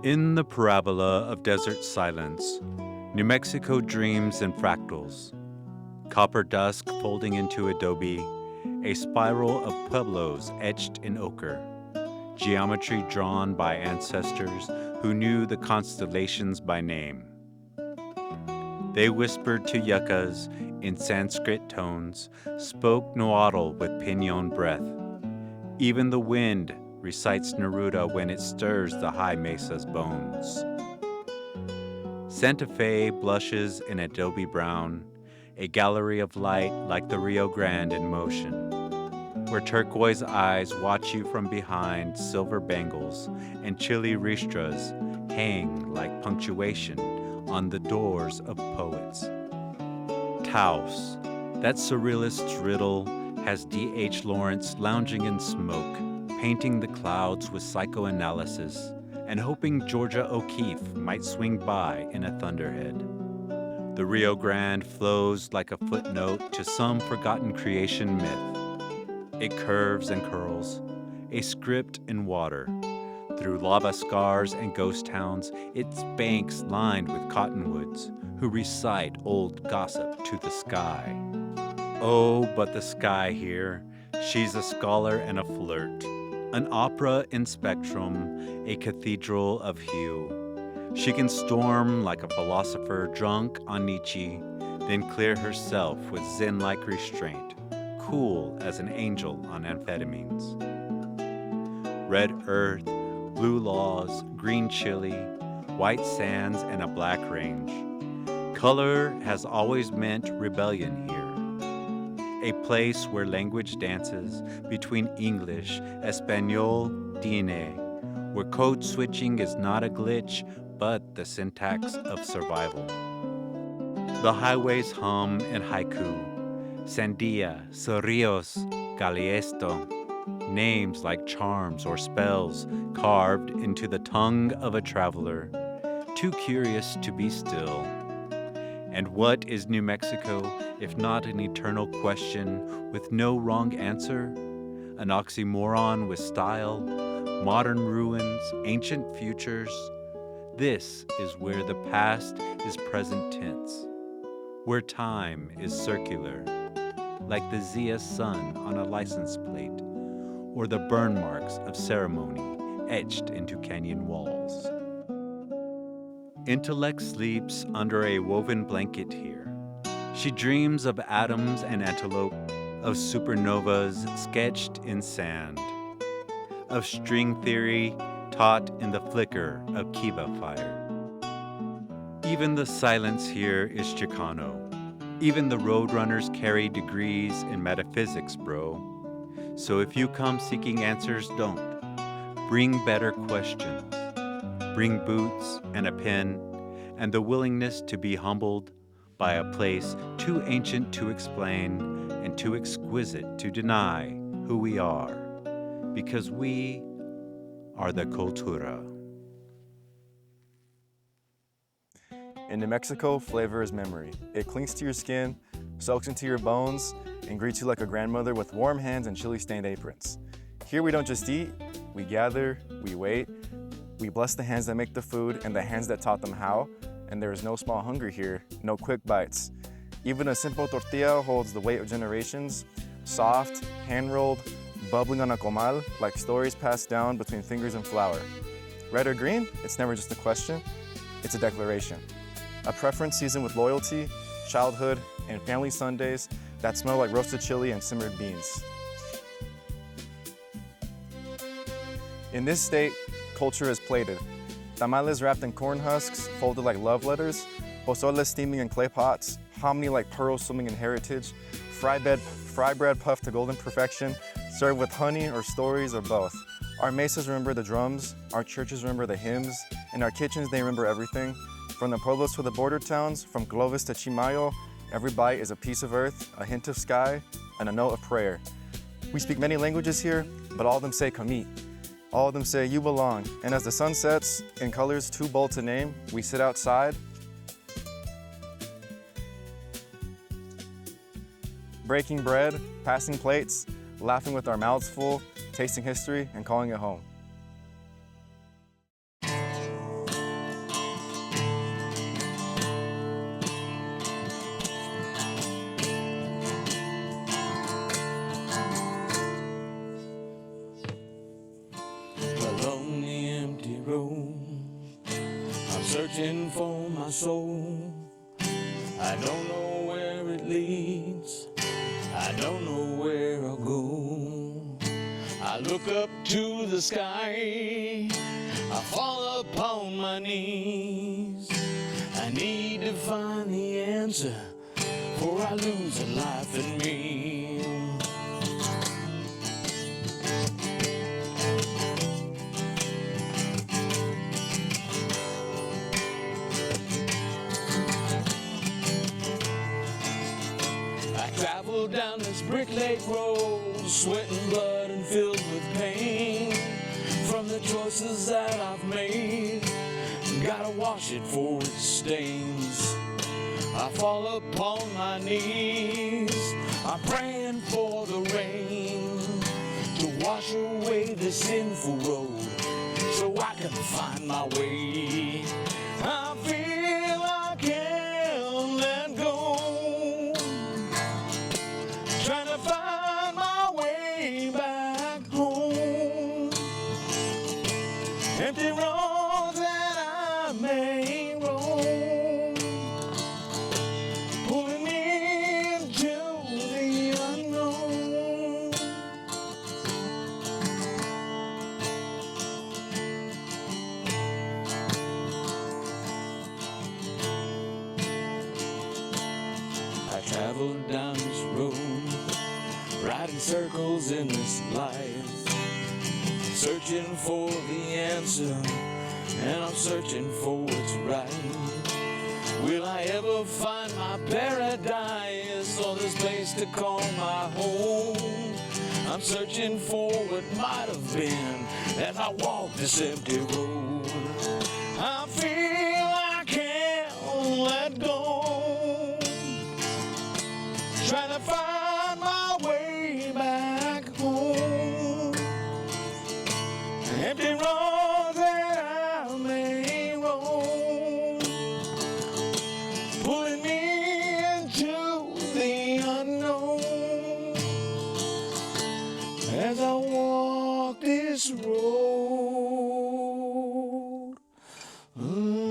In the parabola of desert silence, New Mexico dreams in fractals. Copper dusk folding into adobe, a spiral of pueblos etched in ochre, geometry drawn by ancestors who knew the constellations by name. They whispered to yuccas in Sanskrit tones, spoke Nahuatl with pinon breath. Even the wind recites Neruda when it stirs the high mesa's bones. Santa Fe blushes in adobe brown, a gallery of light like the Rio Grande in motion, where turquoise eyes watch you from behind silver bangles and chili ristras hang like punctuation on the doors of poets. Taos, that surrealist's riddle, has D.H. Lawrence lounging in smoke, painting the clouds with psychoanalysis and hoping Georgia O'Keeffe might swing by in a thunderhead. The Rio Grande flows like a footnote to some forgotten creation myth. It curves and curls, a script in water. Through lava scars and ghost towns, its banks lined with cottonwoods who recite old gossip to the sky. Oh, but the sky here, she's a scholar and a flirt. An opera in spectrum, a cathedral of hue. She can storm like a philosopher drunk on Nietzsche, then clear herself with zen-like restraint, cool as an angel on amphetamines. Red earth, blue laws, green chili, white sands, and a black range. Color has always meant rebellion here. A place where language dances between English, Espanol, Diné, where code switching is not a glitch, but the syntax of survival. The highways hum in haiku, Sandia, Cerrillos, Galiesto, names like charms or spells carved into the tongue of a traveler, too curious to be still. And what is New Mexico if not an eternal question with no wrong answer? An oxymoron with style, modern ruins, ancient futures. This is where the past is present tense, where time is circular, like the Zia sun on a license plate, or the burn marks of ceremony etched into canyon walls. Intellect sleeps under a woven blanket here. She dreams of atoms and antelope, of supernovas sketched in sand, of string theory taught in the flicker of kiva fire. Even the silence here is Chicano. Even the roadrunners carry degrees in metaphysics, bro. So if you come seeking answers, don't. Bring better questions. Bring boots and a pen and the willingness to be humbled by a place too ancient to explain and too exquisite to deny who we are, because we are the CULTURA. In New Mexico, flavor is memory. It clings to your skin, soaks into your bones, and greets you like a grandmother with warm hands and chili-stained aprons. Here we don't just eat, we gather, we wait, we bless the hands that make the food and the hands that taught them how, and there is no small hunger here, no quick bites. Even a simple tortilla holds the weight of generations, soft, hand-rolled, bubbling on a comal, like stories passed down between fingers and flour. Red or green? It's never just a question, it's a declaration. A preference seasoned with loyalty, childhood, and family Sundays that smell like roasted chili and simmered beans. In this state, culture is plated. Tamales wrapped in corn husks, folded like love letters, pozole steaming in clay pots, hominy like pearls swimming in heritage, fry bread puffed to golden perfection, served with honey or stories or both. Our mesas remember the drums, our churches remember the hymns, in our kitchens they remember everything. From the pueblos to the border towns, from Clovis to Chimayo, every bite is a piece of earth, a hint of sky, and a note of prayer. We speak many languages here, but all of them say kamit. All of them say you belong. And as the sun sets in colors too bold to name, we sit outside, breaking bread, passing plates, laughing with our mouths full, tasting history, and calling it home. searching for my soul. I don't know where it leads, I don't know where I'll go. I look up to the sky, I fall upon my knees. I need to find the answer, for I lose a life in me. I travel down this brick lake road, sweating blood and filled with pain from the choices that I've made. Gotta wash it for it stains. I fall upon my knees, I'm praying for the rain to wash away the sinful road so I can find my way. I feel I can't let go, trying to find my way back home. Empty roads that I may roam, pulling me into the unknown. I traveled down this road, riding circles in this life, searching for the answer, and I'm searching for what's right. Will I ever find my paradise, or this place to call my home? I'm searching for what might have been as I walk this empty road. I feel I can't let go, trying to find my way back home. Empty roads that I may roam, pulling me into the unknown as I walk this road alone.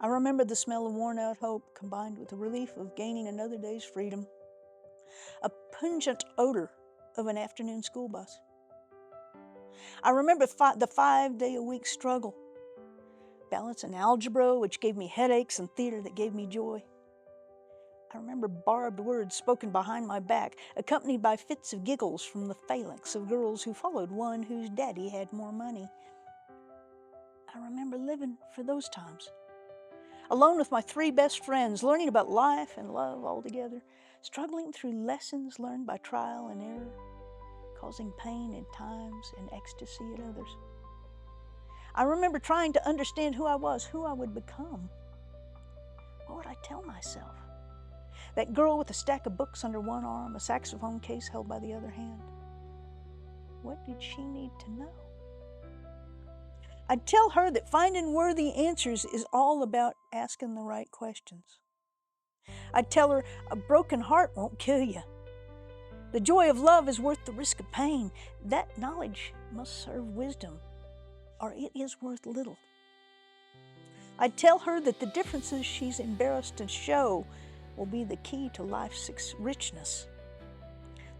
I remember the smell of worn out hope combined with the relief of gaining another day's freedom. A pungent odor of an afternoon school bus. I remember the 5-day-a-week struggle. Balance and algebra, which gave me headaches, and theater that gave me joy. I remember barbed words spoken behind my back, accompanied by fits of giggles from the phalanx of girls who followed one whose daddy had more money. I remember living for those times. Alone with my 3 best friends, learning about life and love all together, struggling through lessons learned by trial and error, causing pain at times and ecstasy at others. I remember trying to understand who I was, who I would become. What would I tell myself? That girl with a stack of books under one arm, a saxophone case held by the other hand. What did she need to know? I'd tell her that finding worthy answers is all about asking the right questions. I'd tell her a broken heart won't kill you. The joy of love is worth the risk of pain. That knowledge must serve wisdom, or it is worth little. I'd tell her that the differences she's embarrassed to show will be the key to life's richness.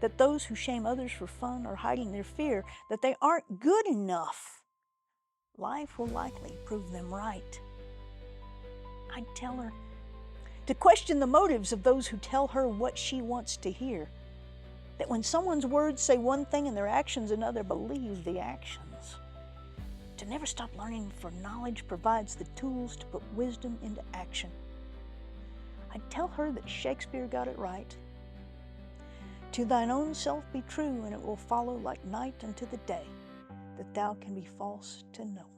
That those who shame others for fun are hiding their fear, that they aren't good enough. Life will likely prove them right. I'd tell her to question the motives of those who tell her what she wants to hear. That when someone's words say one thing and their actions another, believe the actions. To never stop learning, for knowledge provides the tools to put wisdom into action. I'd tell her that Shakespeare got it right. To thine own self be true, and it will follow like night unto the day, that thou can be false to no one.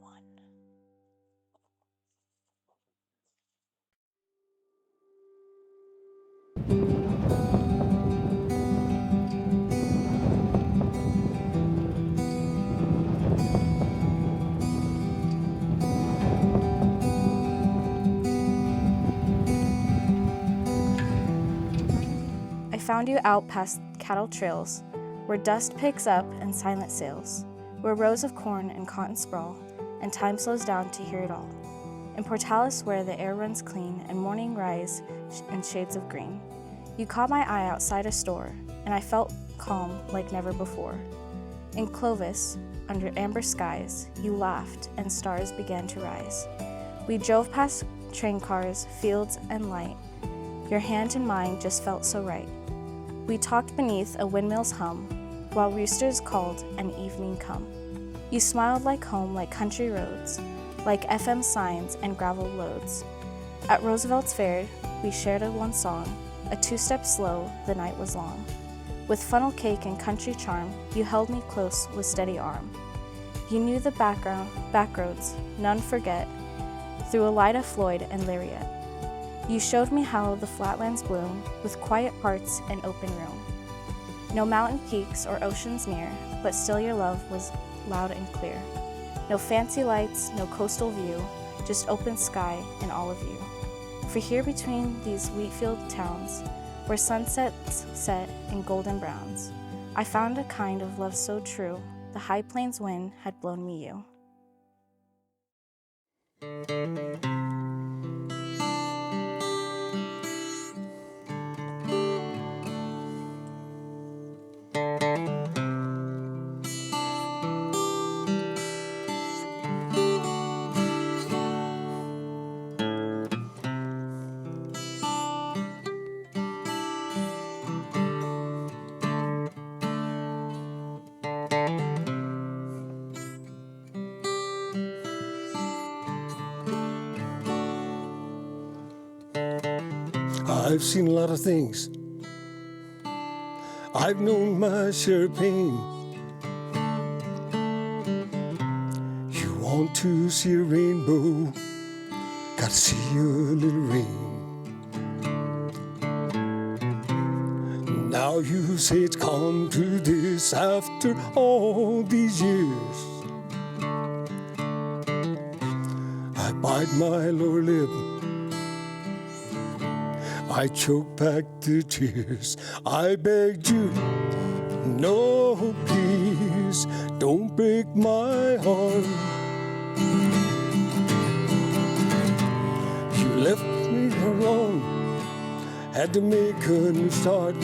found you out past cattle trails, where dust picks up and silence sails, where rows of corn and cotton sprawl, and time slows down to hear it all. In Portales, where the air runs clean and morning rise in shades of green, you caught my eye outside a store, and I felt calm like never before. In Clovis, under amber skies, you laughed and stars began to rise. We drove past train cars, fields, and light. Your hand in mine just felt so right. We talked beneath a windmill's hum, while roosters called and evening come. You smiled like home, like country roads, like FM signs and gravel loads. At Roosevelt's Fair, we shared a one song, a two-step slow, the night was long. With funnel cake and country charm, you held me close with steady arm. You knew the back roads, none forget, through a light of Floyd and Lariat. You showed me how the flatlands bloom, with quiet parts and open room. No mountain peaks or oceans near, but still your love was loud and clear. No fancy lights, no coastal view, just open sky and all of you. For here between these wheatfield towns, where sunsets set in golden browns, I found a kind of love so true, the high plains wind had blown me you. I've seen a lot of things. I've known my share of pain. You want to see a rainbow, gotta see a little rain. Now you say it's come to this after all these years. I bite my lower lip, I choke back the tears. I begged you, no, please, don't break my heart. You left me alone, had to make a new start.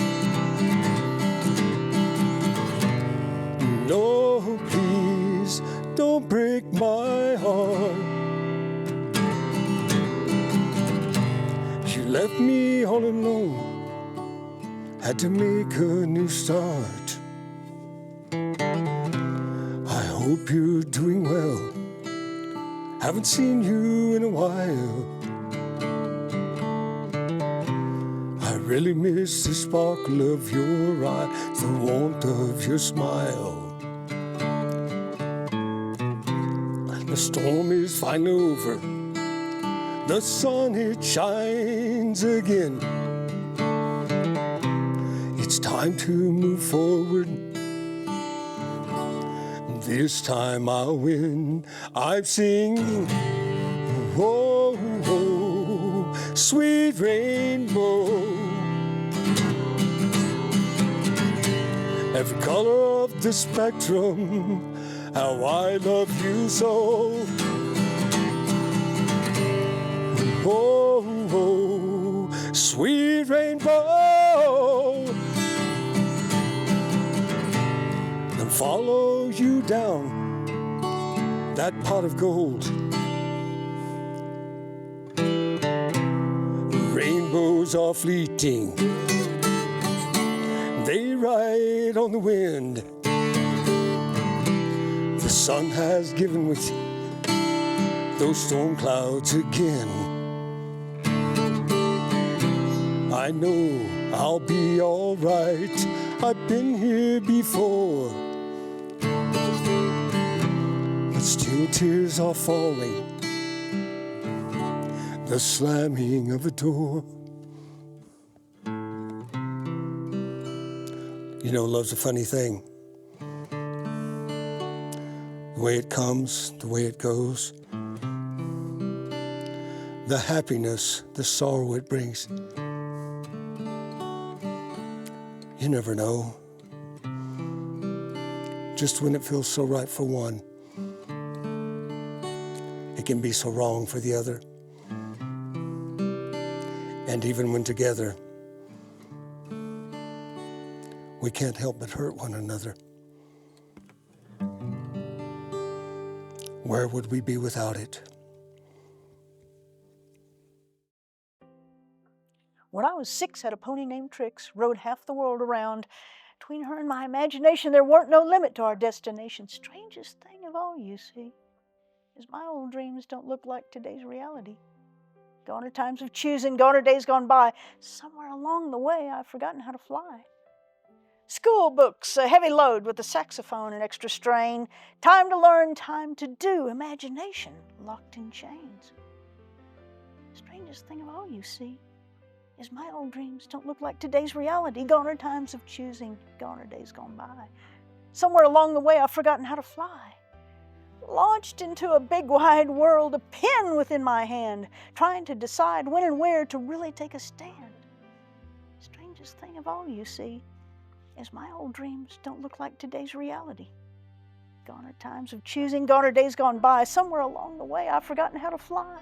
No, please, don't break my heart. You left me all alone, had to make a new start. I hope you're doing well, haven't seen you in a while. I really miss the sparkle of your eye, the warmth of your smile. The storm is finally over, the sun, it shines again. It's time to move forward. This time I'll win. I'm singing, oh, oh, sweet rainbow. Every color of the spectrum, how I love you so. Oh, oh, sweet rainbow. And follow you down that pot of gold. Rainbows are fleeting, they ride on the wind. The sun has given with those storm clouds again. I know I'll be all right, I've been here before. But still tears are falling, the slamming of a door. You know, love's a funny thing. The way it comes, the way it goes. The happiness, the sorrow it brings. You never know. Just when it feels so right for one, it can be so wrong for the other. And even when together, we can't help but hurt one another. Where would we be without it? When I was 6, had a pony named Trix, rode half the world around. Between her and my imagination, there weren't no limit to our destination. Strangest thing of all, you see, is my old dreams don't look like today's reality. Gone are times of choosing, gone are days gone by. Somewhere along the way, I've forgotten how to fly. School books, a heavy load with the saxophone and extra strain. Time to learn, time to do, imagination locked in chains. Strangest thing of all, you see, is my old dreams don't look like today's reality. Gone are times of choosing, gone are days gone by. Somewhere along the way, I've forgotten how to fly. Launched into a big wide world, a pen within my hand, trying to decide when and where to really take a stand. Strangest thing of all, you see, is my old dreams don't look like today's reality. Gone are times of choosing, gone are days gone by. Somewhere along the way, I've forgotten how to fly.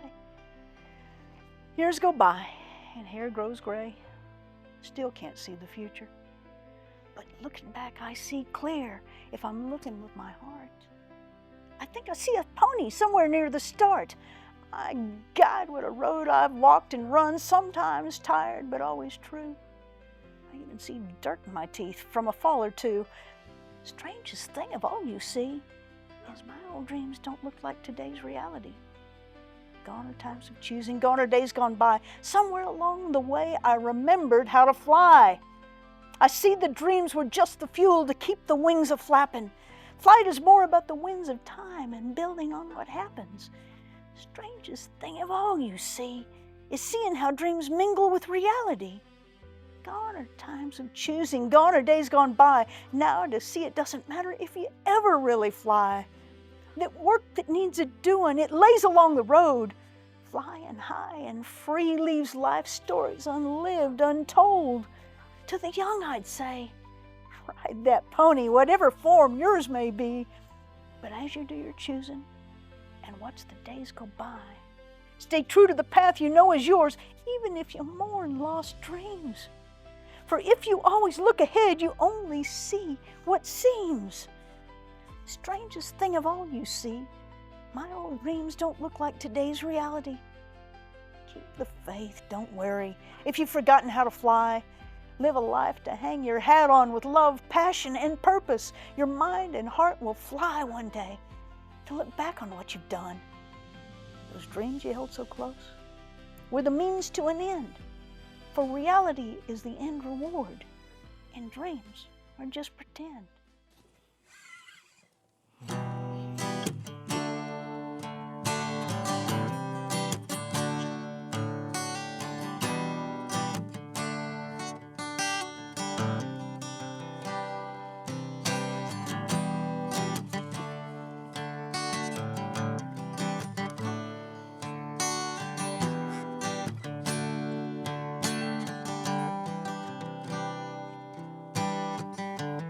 Years go by, and hair grows gray. Still can't see the future. But looking back, I see clear if I'm looking with my heart. I think I see a pony somewhere near the start. My God, what a road I've walked and run, sometimes tired, but always true. I even see dirt in my teeth from a fall or two. Strangest thing of all, you see, is my old dreams don't look like today's reality. Gone are times of choosing, gone are days gone by. Somewhere along the way, I remembered how to fly. I see the dreams were just the fuel to keep the wings a-flapping. Flight is more about the winds of time and building on what happens. Strangest thing of all, you see, is seeing how dreams mingle with reality. Gone are times of choosing, gone are days gone by. Now to see it doesn't matter if you ever really fly. That work that needs a doing, it lays along the road. Flying high and free leaves life stories unlived, untold. To the young I'd say, ride that pony, whatever form yours may be. But as you do your choosing and watch the days go by, stay true to the path you know is yours, even if you mourn lost dreams. For if you always look ahead, you only see what seems. Strangest thing of all, you see, my old dreams don't look like today's reality. Keep the faith, don't worry. If you've forgotten how to fly, live a life to hang your hat on with love, passion, and purpose. Your mind and heart will fly one day to look back on what you've done. Those dreams you held so close were the means to an end. For reality is the end reward, and dreams are just pretend.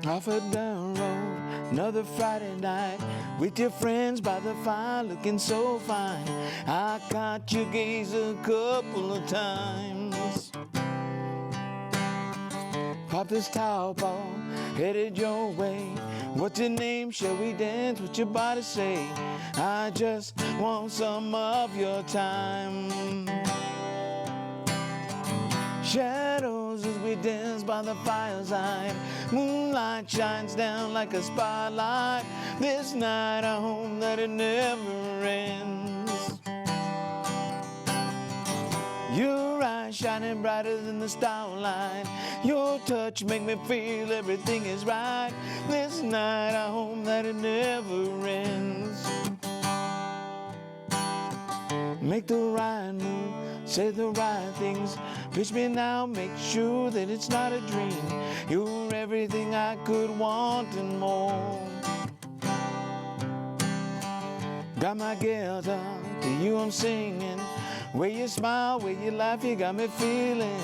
Off a down road, another Friday night, with your friends by the fire looking so fine. I caught your gaze a couple of times. Pop this towel ball, headed your way. What's your name? Shall we dance? What's your body say? I just want some of your time. Shadows as we dance by the fireside. Moonlight shines down like a spotlight. This night I hope that it never ends. Your eyes shining brighter than the starlight. Your touch make me feel everything is right. This night I hope that it never ends. Make the right move, say the right things. Pitch me now, make sure that it's not a dream. You're everything I could want and more. Got my guitar, to you I'm singing. Where you smile, where you laugh, you got me feeling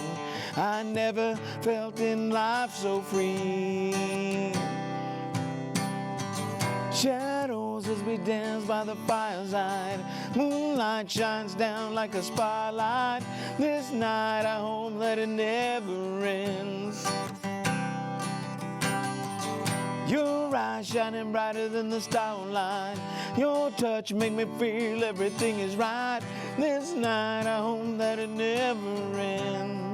I never felt in life so free. Shadows as we dance by the fireside. Moonlight shines down like a spotlight. This night I hope that it never ends. Your eyes shining brighter than the starlight. Your touch make me feel everything is right. This night I hope that it never ends.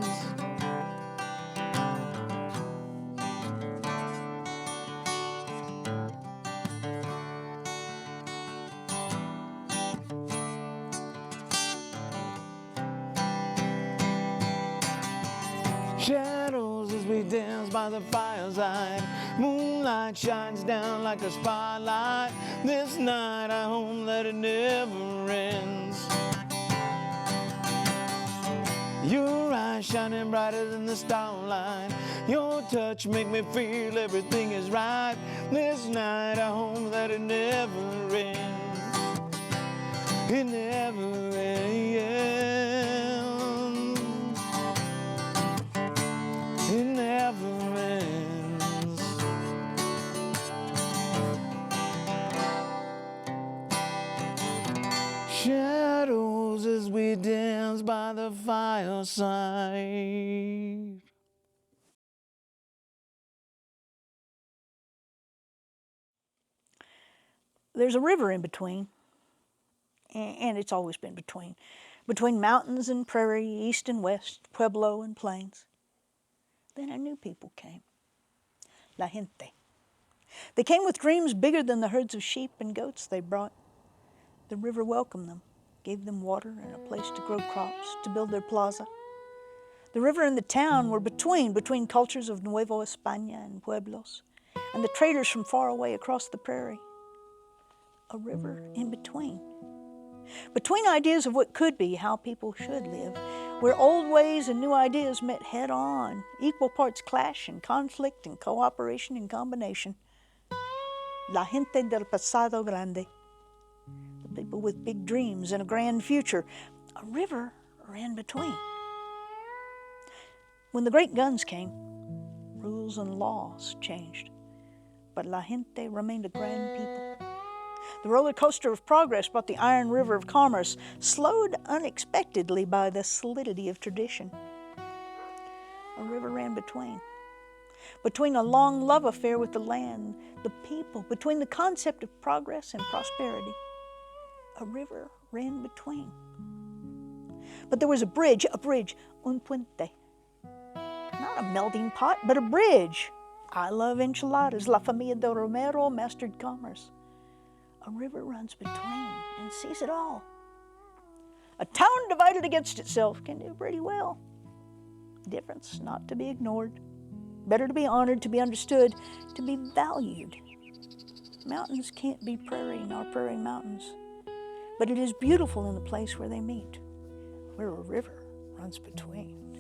Shadows as we dance by the fireside. Moonlight shines down like a spotlight. This night I hope that it never ends. Your eyes shining brighter than the starlight. Your touch make me feel everything is right. This night I hope that it never ends. It never ends. It never ends. Shadows as we dance by the fireside. There's a river in between, and it's always been between mountains and prairie, east and west, pueblo and plains. Then a new people came, la gente. They came with dreams bigger than the herds of sheep and goats they brought. The river welcomed them, gave them water and a place to grow crops, to build their plaza. The river and the town were between cultures of Nueva España and pueblos, and the traders from far away across the prairie. A river in between. Between ideas of what could be, how people should live, where old ways and new ideas met head on, equal parts clash and conflict and cooperation and combination. La gente del pasado grande. The people with big dreams and a grand future. A river ran between. When the great guns came, rules and laws changed, but la gente remained a grand people. The roller coaster of progress brought the iron river of commerce, slowed unexpectedly by the solidity of tradition. A river ran between a long love affair with the land, the people, between the concept of progress and prosperity. A river ran between. But there was a bridge, un puente. Not a melting pot, but a bridge. I love enchiladas, La Familia de Romero mastered commerce. A river runs between and sees it all. A town divided against itself can do pretty well. Difference not to be ignored. Better to be honored, to be understood, to be valued. Mountains can't be prairie nor prairie mountains, but it is beautiful in the place where they meet, where a river runs between.